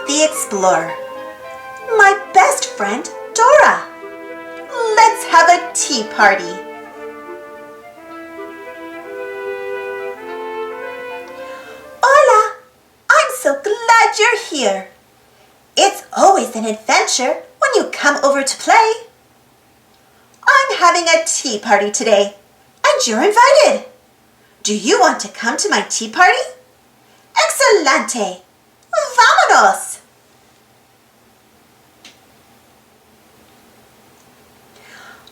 the Explorer. My best friend, Dora. Let's have a tea party. Hola! I'm so glad you're here. It's always an adventure when you come over to play. I'm having a tea party today, and you're invited. Do you want to come to my tea party? Excelente! Vámonos!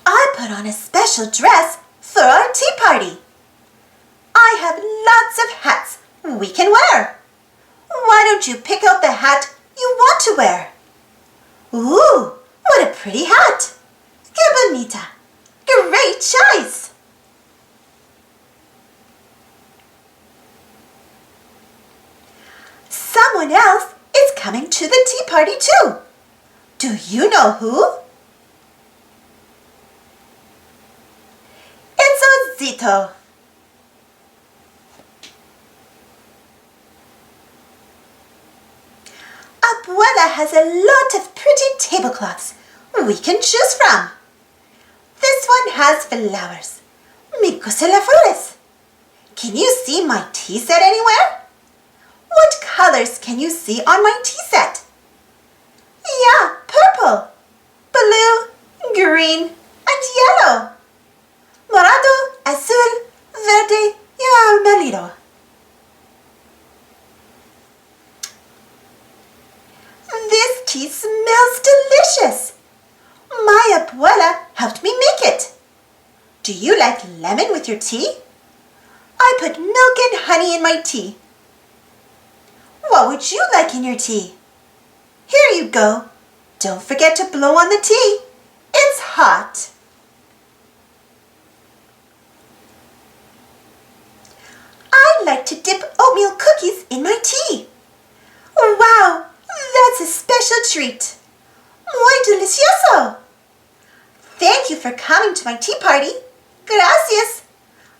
I put on a special dress for our tea party. I have lots of hats we can wear. Why don't you pick out the hat you want to wear? Ooh, what a pretty hat! Que bonita! Great choice! Someone else is coming to the tea party too. Do you know who? It's Osito. Abuela has a lot of pretty tablecloths we can choose from. This one has flowers. Me gusta las flores. Can you see my tea set anywhere? What colors can you see on my tea set? Yeah, purple, blue, green, and yellow. Morado, azul, verde, y amarillo. This tea smells delicious. My abuela helped me make it. Do you like lemon with your tea? I put milk and honey in my tea. What would you like in your tea? Here you go. Don't forget to blow on the tea. It's hot. I like to dip oatmeal cookies in my tea. Wow, that's a special treat. Muy delicioso. Thank you for coming to my tea party. Gracias.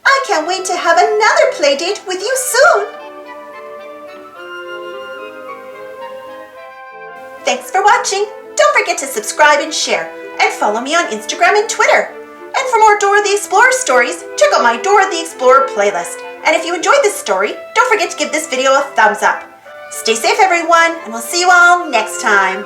I can't wait to have another play date with you soon. Thanks for watching. Don't forget to subscribe and share, and follow me on Instagram and Twitter. And for more Dora the Explorer stories, check out my Dora the Explorer playlist. And if you enjoyed this story, don't forget to give this video a thumbs up. Stay safe, everyone, and we'll see you all next time.